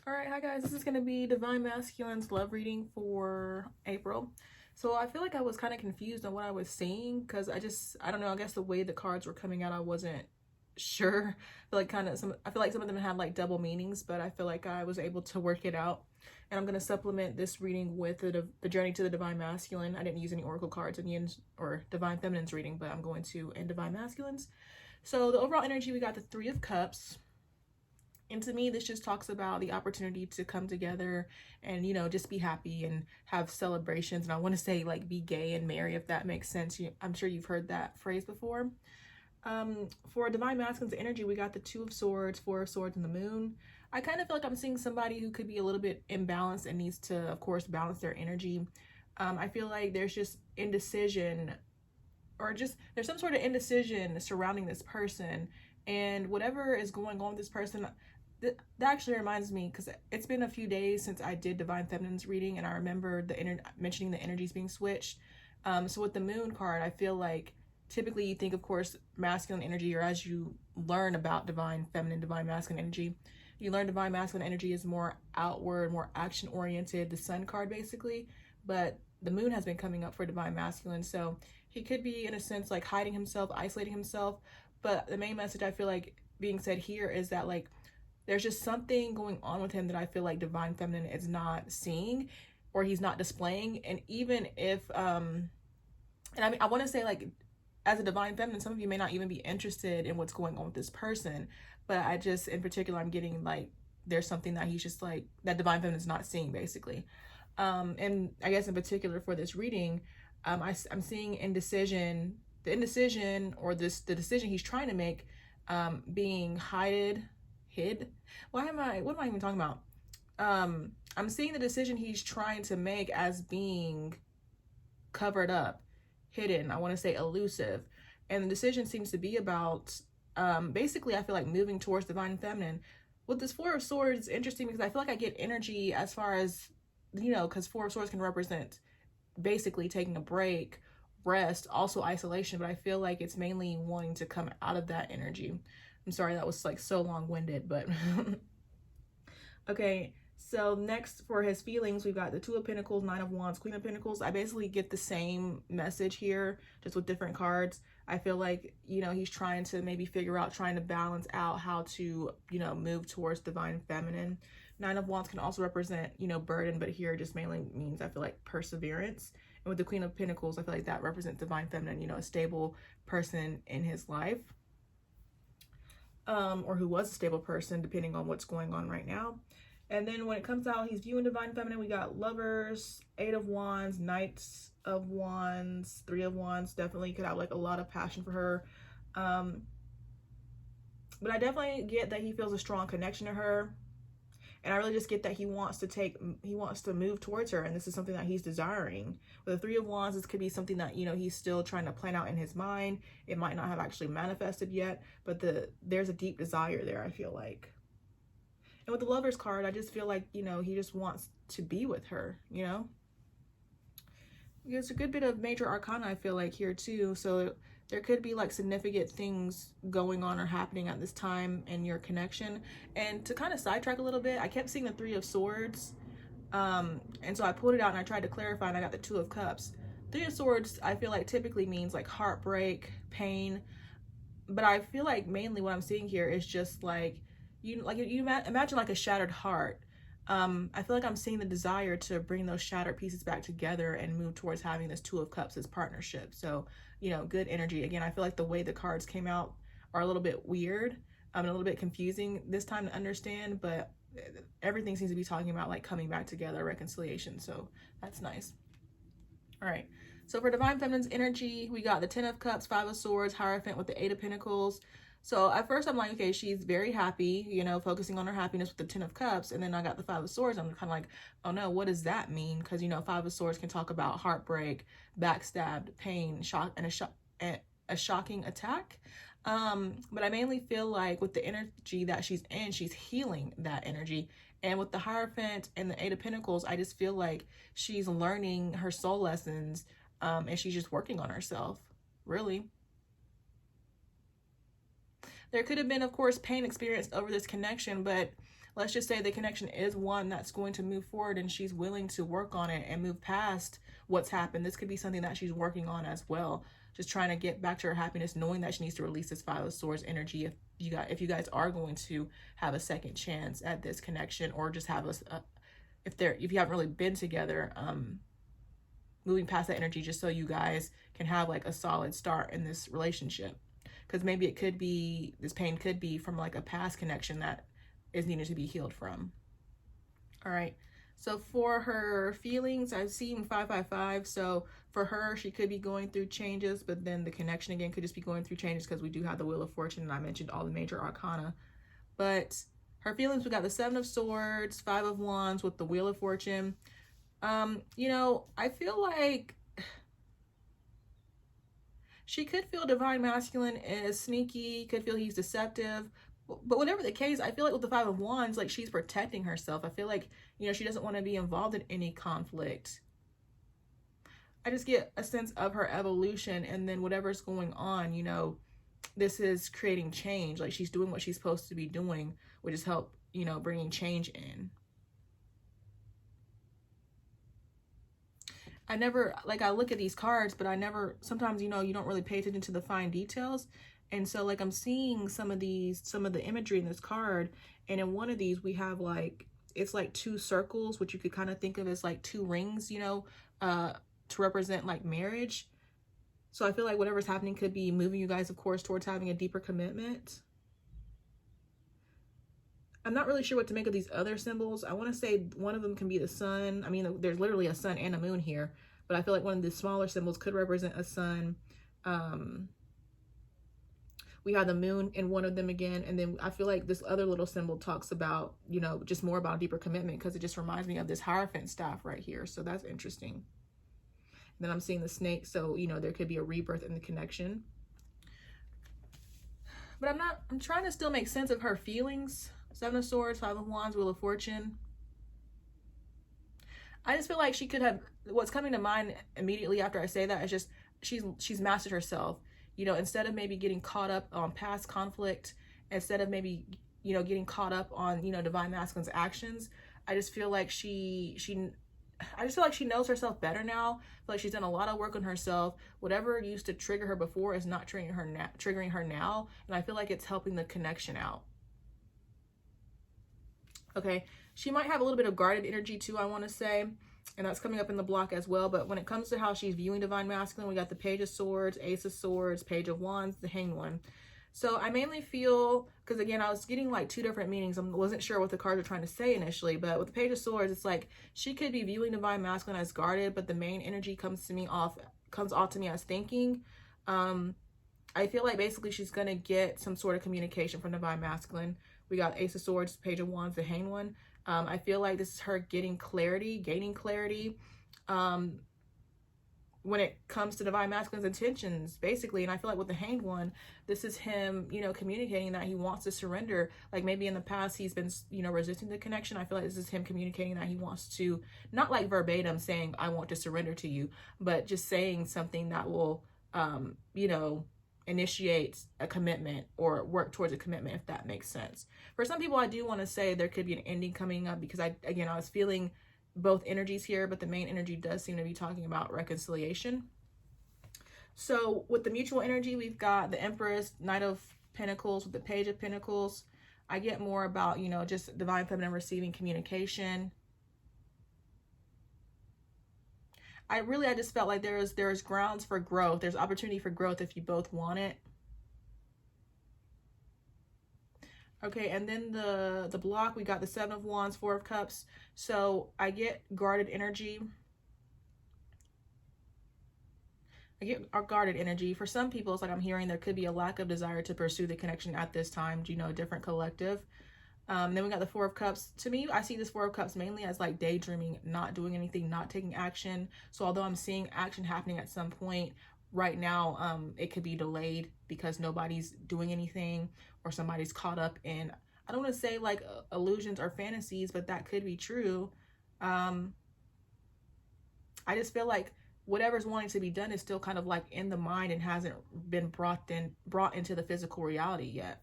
All right, hi guys. This is going to be Divine Masculine's love reading for April. So I feel like I was kind of confused on what I was seeing because I don't know, I guess the way the cards were coming out, I wasn't sure. I feel like some of them had like double meanings, but I feel like I was able to work it out. And I'm going to supplement this reading with the journey to the Divine Masculine. I didn't use any oracle cards in the end or Divine Feminine's reading, but I'm going to in Divine Masculine's. So the overall energy, we got the Three of Cups. And to me, this just talks about the opportunity to come together and, you know, just be happy and have celebrations. And I want to say like be gay and merry, if that makes sense. I'm sure you've heard that phrase before. For Divine Masculine's energy, we got the Two of Swords, Four of Swords, and the Moon. I kind of feel like I'm seeing somebody who could be a little bit imbalanced and needs to, of course, balance their energy. I feel like there's just indecision, or just there's some sort of indecision surrounding this person. And whatever is going on with this person, that actually reminds me, because it's been a few days since I did Divine Feminine's reading, and I remember mentioning the energies being switched. So with the Moon card, I feel like typically you think, of course, masculine energy, or as you learn about Divine Feminine, Divine Masculine energy, you learn Divine Masculine energy is more outward, more action-oriented, the Sun card basically, but the Moon has been coming up for Divine Masculine, so he could be, in a sense, like hiding himself, isolating himself, but the main message I feel like being said here is that, like, there's just something going on with him that I feel like Divine Feminine is not seeing, or he's not displaying. And even if and I want to say, like, as a Divine Feminine, some of you may not even be interested in what's going on with this person, but I just, in particular, I'm getting like there's something that he's just like, that Divine Feminine is not seeing basically. And I guess in particular for this reading, I'm seeing indecision, the indecision, or the decision he's trying to make, being hid. What am I even talking about? I'm seeing the decision he's trying to make as being covered up, hidden, I want to say elusive. And the decision seems to be about, basically, I feel like moving towards Divine Feminine. With this Four of Swords, it's interesting because I feel like I get energy as far as, you know, because Four of Swords can represent basically taking a break, rest, also isolation, but I feel like it's mainly wanting to come out of that energy. I'm sorry that was like so long-winded, but okay. So next for his feelings, we've got the Two of Pentacles, Nine of Wands, Queen of Pentacles. I basically get the same message here, just with different cards. I feel like, you know, he's trying to maybe figure out, trying to balance out how to, you know, move towards Divine Feminine. Nine of Wands can also represent, you know, burden, but here just mainly means, I feel like, perseverance. And with the Queen of Pentacles, I feel like that represents Divine Feminine, you know, a stable person in his life. Or who was a stable person, depending on what's going on right now. And then when it comes out, he's viewing Divine Feminine, we got Lovers, Eight of Wands, Knights of Wands, Three of Wands. Definitely could have like a lot of passion for her. But I definitely get that he feels a strong connection to her. And I really just get that he wants to move towards her, and this is something that he's desiring. With the Three of Wands, this could be something that, you know, he's still trying to plan out in his mind. It might not have actually manifested yet, but there's a deep desire there, I feel like. And with the Lovers card, I just feel like, you know, he just wants to be with her, you know? There's a good bit of major arcana, I feel like, here too, so there could be like significant things going on or happening at this time in your connection. And to kind of sidetrack a little bit, I kept seeing the Three of Swords, and so I pulled it out and I tried to clarify, and I got the Two of Cups. Three of Swords, I feel like typically means like heartbreak, pain, but I feel like mainly what I'm seeing here is just like, you imagine like a shattered heart. I feel like I'm seeing the desire to bring those shattered pieces back together and move towards having this Two of Cups as partnership. So, you know, good energy. Again, I feel like the way the cards came out are a little bit weird, and a little bit confusing this time to understand, but everything seems to be talking about like coming back together, reconciliation. So that's nice. All right. So for Divine Feminine's energy, we got the Ten of Cups, Five of Swords, Hierophant with the Eight of Pentacles. So at first I'm like, okay, she's very happy, you know, focusing on her happiness with the Ten of Cups. And then I got the Five of Swords. I'm kind of like, oh no, what does that mean? Because, you know, Five of Swords can talk about heartbreak, backstabbed, pain, shock, and a shocking attack. But I mainly feel like with the energy that she's in, she's healing that energy. And with the Hierophant and the Eight of Pentacles, I just feel like she's learning her soul lessons, and she's just working on herself, really. There could have been, of course, pain experienced over this connection, but let's just say the connection is one that's going to move forward and she's willing to work on it and move past what's happened. This could be something that she's working on as well. Just trying to get back to her happiness, knowing that she needs to release this Five of Swords energy if you guys are going to have a second chance at this connection, or just have if you haven't really been together, moving past that energy just so you guys can have like a solid start in this relationship. Because maybe it could be, this pain could be from like a past connection that is needed to be healed from. All right. So for her feelings, I've seen 555. So for her, she could be going through changes, but then the connection again could just be going through changes because we do have the Wheel of Fortune and I mentioned all the major arcana. But her feelings, we got the Seven of Swords, Five of Wands with the Wheel of Fortune. You know, I feel like she could feel Divine Masculine is sneaky, could feel he's deceptive. But whatever the case, I feel like with the Five of Wands, like she's protecting herself. I feel like, you know, she doesn't want to be involved in any conflict. I just get a sense of her evolution, and then whatever's going on, you know, this is creating change. Like she's doing what she's supposed to be doing, which is help, you know, bringing change in. I never, like I look at these cards, but I never, sometimes, you know, you don't really pay attention to the fine details. And so like I'm seeing some of the imagery in this card, and in one of these we have like, it's like two circles, which you could kind of think of as like two rings, you know, to represent like marriage. So I feel like whatever's happening could be moving you guys, of course, towards having a deeper commitment. I'm not really sure what to make of these other symbols. I want to say one of them can be the sun. I mean, there's literally a sun and a moon here, but I feel like one of the smaller symbols could represent a sun. We have the moon in one of them again. And then I feel like this other little symbol talks about, you know, just more about deeper commitment, because it just reminds me of this Hierophant staff right here. So that's interesting. And then I'm seeing the snake. So, you know, there could be a rebirth in the connection. But I'm trying to still make sense of her feelings. Seven of Swords, Five of Wands, Wheel of Fortune. I just feel like she could have, what's coming to mind immediately after I say that is just she's mastered herself. You know, instead of maybe getting caught up on past conflict, instead of maybe, you know, getting caught up on, you know, Divine Masculine's actions, I just feel like I just feel like she knows herself better now. I feel like she's done a lot of work on herself. Whatever used to trigger her before is not triggering her now. And I feel like it's helping the connection out. Okay, she might have a little bit of guarded energy too, I want to say, and that's coming up in the block as well. But when it comes to how she's viewing Divine Masculine, we got the Page of Swords, Ace of Swords, Page of Wands, the Hanged One. So I mainly feel, because again, I was getting like two different meanings. I wasn't sure what the cards were trying to say initially, but with the Page of Swords, it's like she could be viewing Divine Masculine as guarded, but the main energy comes off to me as thinking. I feel like basically she's going to get some sort of communication from Divine Masculine. We got Ace of Swords, Page of Wands, the Hanged One. I feel like this is her gaining clarity when it comes to Divine Masculine's intentions, basically. And I feel like with the Hanged One, this is him, you know, communicating that he wants to surrender. Like maybe in the past he's been, you know, resisting the connection. I feel like this is him communicating that he wants to, not like verbatim saying, I want to surrender to you, but just saying something that will, you know, initiate a commitment or work towards a commitment, if that makes sense. For some people, I do want to say there could be an ending coming up, because I was feeling both energies here, but the main energy does seem to be talking about reconciliation. So with the mutual energy, we've got the Empress, Knight of Pentacles with the Page of Pentacles. I get more about, you know, just Divine Feminine receiving communication. I just felt like there's grounds for growth. There's opportunity for growth if you both want it. Okay, and then the block, we got the Seven of Wands, Four of Cups. So I get guarded energy. Guarded energy. For some people, it's like I'm hearing there could be a lack of desire to pursue the connection at this time, you know, a different collective. Then we got the Four of Cups. To me, I see this Four of Cups mainly as like daydreaming, not doing anything, not taking action. So although I'm seeing action happening at some point right now, it could be delayed because nobody's doing anything, or somebody's caught up in, I don't want to say like illusions or fantasies, but that could be true. I just feel like whatever's wanting to be done is still kind of like in the mind and hasn't been brought into the physical reality yet.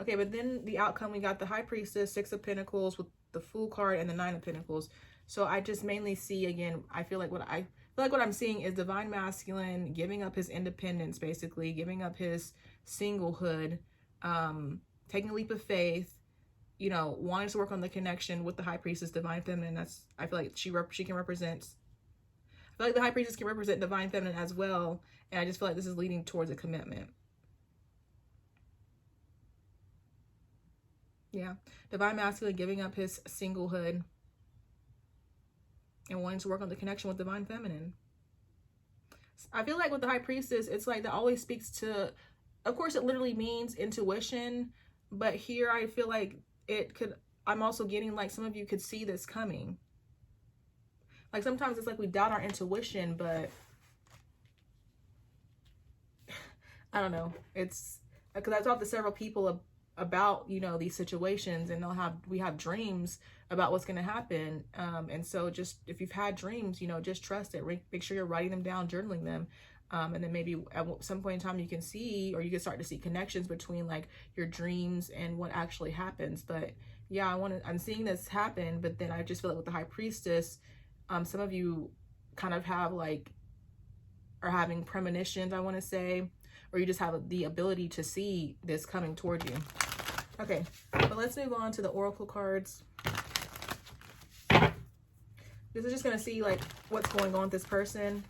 Okay, but then the outcome, we got the High Priestess, Six of Pentacles with the Fool card, and the Nine of Pentacles. So I just mainly see, again, I feel like what I'm seeing is Divine Masculine giving up his independence, basically giving up his singlehood, taking a leap of faith, you know, wanting to work on the connection with the High Priestess, Divine Feminine. That's, I feel like she can represent, I feel like the High Priestess can represent Divine Feminine as well. And I just feel like this is leading towards a commitment. Yeah, Divine Masculine giving up his singlehood and wanting to work on the connection with Divine Feminine. I feel like with the High Priestess, it's like that always speaks to, of course, it literally means intuition, but here I feel like it could, I'm also getting like some of you could see this coming. Like sometimes it's like we doubt our intuition, but I don't know. It's because I've talked to several people about, you know, these situations, and we have dreams about what's going to happen. And so just, if you've had dreams, you know, just trust it. Make sure you're writing them down, journaling them. And then maybe at some point in time you can see, or you can start to see connections between like your dreams and what actually happens. But yeah, I'm seeing this happen, but then I just feel like with the High Priestess, some of you kind of have like, are having premonitions, I want to say, or you just have the ability to see this coming towards you. Okay, but let's move on to the Oracle cards. This is just going to see like what's going on with this person.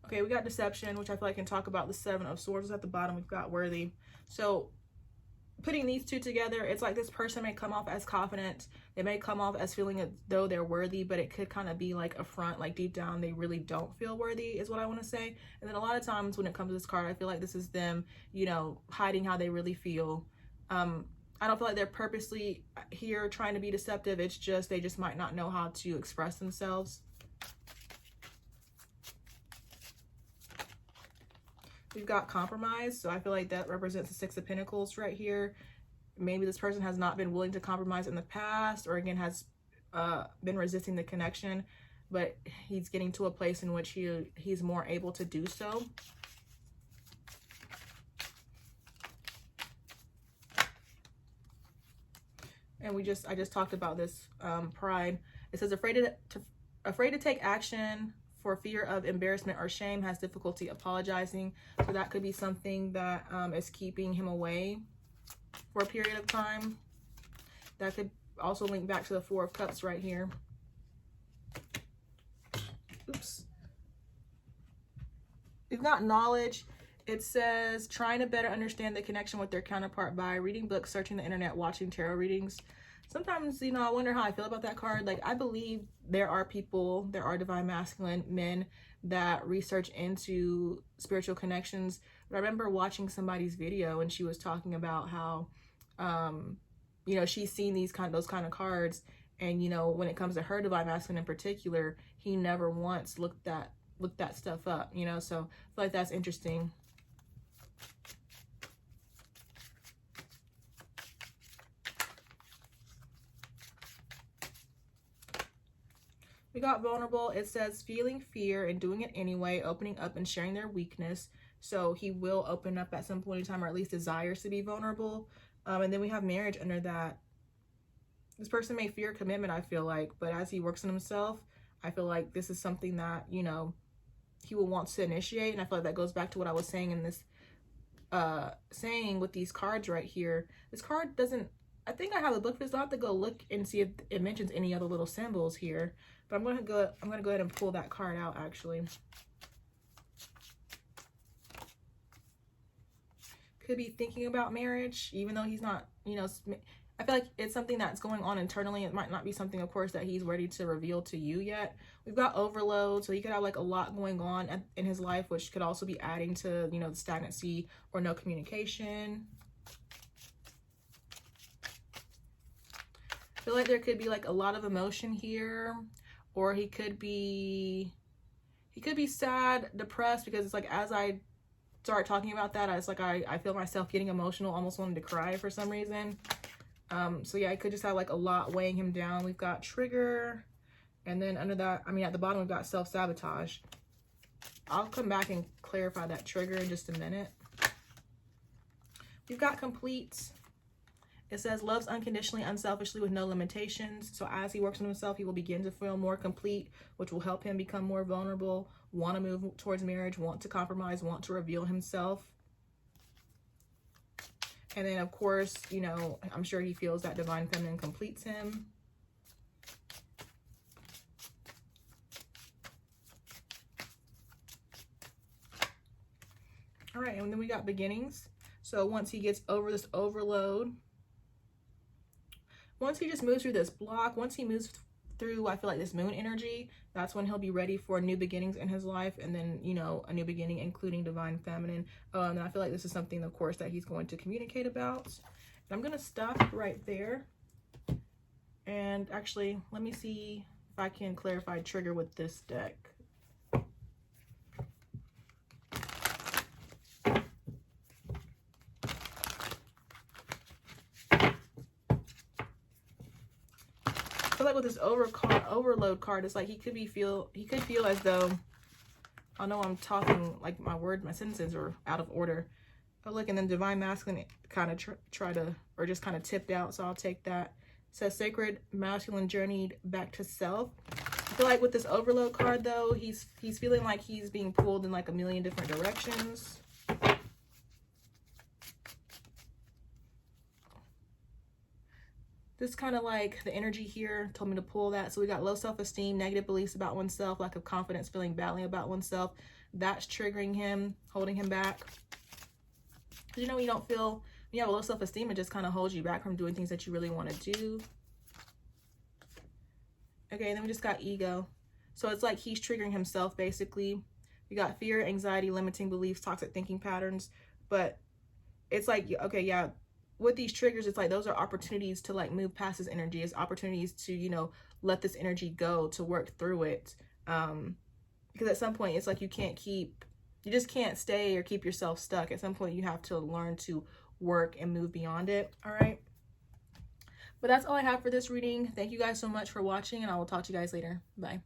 Okay, we got Deception, which I feel like I can talk about. The Seven of Swords at the bottom. We've got Worthy. So putting these two together, it's like this person may come off as confident. They may come off as feeling as though they're worthy, but it could kind of be like a front, like deep down they really don't feel worthy, is what I want to say. And then a lot of times when it comes to this card, I feel like this is them, you know, hiding how they really feel. I don't feel like they're purposely here trying to be deceptive. It's just, they just might not know how to express themselves. We've got Compromise, so I feel like that represents the Six of Pentacles right here. Maybe this person has not been willing to compromise in the past, or again has been resisting the connection, but he's getting to a place in which he's more able to do so. And I just talked about this, Pride. It says afraid to take action for fear of embarrassment or shame, has difficulty apologizing. So that could be something that is keeping him away for a period of time. That could also link back to the Four of Cups right here. Oops. We've got Knowledge. It says trying to better understand the connection with their counterpart by reading books, searching the internet, watching tarot readings. Sometimes, you know, I wonder how I feel about that card. Like, I believe there are Divine Masculine men that research into spiritual connections. But I remember watching somebody's video and she was talking about how, you know, she's seen those kind of cards. And, you know, when it comes to her Divine Masculine in particular, he never once looked that stuff up, you know. So I feel like that's interesting. We got Vulnerable. It says feeling fear and doing it anyway, opening up and sharing their weakness. So he will open up at some point in time, or at least desires to be vulnerable. And then we have Marriage under that. This person may fear commitment, I feel like, but as he works on himself, I feel like this is something that, you know, he will want to initiate. And I feel like that goes back to what I was saying in this, saying with these cards right here. This card doesn't, I think I have a book for this. I'll have to go look and see if it mentions any other little symbols here. But I'm gonna go ahead and pull that card out actually. Could be thinking about marriage, even though he's not, you know, I feel like it's something that's going on internally. It might not be something, of course, that he's ready to reveal to you yet. We've got Overload, so he could have like a lot going on in his life, which could also be adding to, you know, the stagnancy or no communication. I feel like there could be like a lot of emotion here, or he could be sad, depressed, because it's like as I start talking about that, it's like I feel myself getting emotional, almost wanting to cry for some reason. So yeah, I could just have like a lot weighing him down. We've got trigger, and then under that, I mean at the bottom we've got self-sabotage. I'll come back and clarify that trigger in just a minute. We've got complete. It says loves unconditionally, unselfishly, with no limitations. So as he works on himself, he will begin to feel more complete, which will help him become more vulnerable, want to move towards marriage, want to compromise, want to reveal himself. And then, of course, you know, I'm sure he feels that divine feminine completes him. All right, and then we got beginnings. So once he gets over this overload, once he just moves through this block, once he moves through, I feel like this moon energy, that's when he'll be ready for new beginnings in his life. And then, you know, a new beginning, including divine feminine. And I feel like this is something, of course, that he's going to communicate about. And I'm going to stop right there. And actually, let me see if I can clarify trigger with this deck. Like with this overload card, it's like he could feel as though, I know I'm talking like my sentences are out of order. Oh look, and then divine masculine kind of try to, or just kind of tipped out, so I'll take that. It says sacred masculine journeyed back to self. I feel like with this overload card though, he's feeling like he's being pulled in like a million different directions. This kind of like the energy here told me to pull that. So we got low self-esteem, negative beliefs about oneself, lack of confidence, feeling badly about oneself. That's triggering him, holding him back. You know, when you have a low self-esteem, it just kind of holds you back from doing things that you really want to do. Okay, and then we just got ego. So it's like he's triggering himself, basically. We got fear, anxiety, limiting beliefs, toxic thinking patterns. But it's like, okay, yeah, with these triggers, it's like those are opportunities to like move past this energy. It's opportunities to, you know, let this energy go, to work through it. Because at some point it's like you just can't stay or keep yourself stuck. At some point you have to learn to work and move beyond it. All right. But that's all I have for this reading. Thank you guys so much for watching, and I will talk to you guys later. Bye.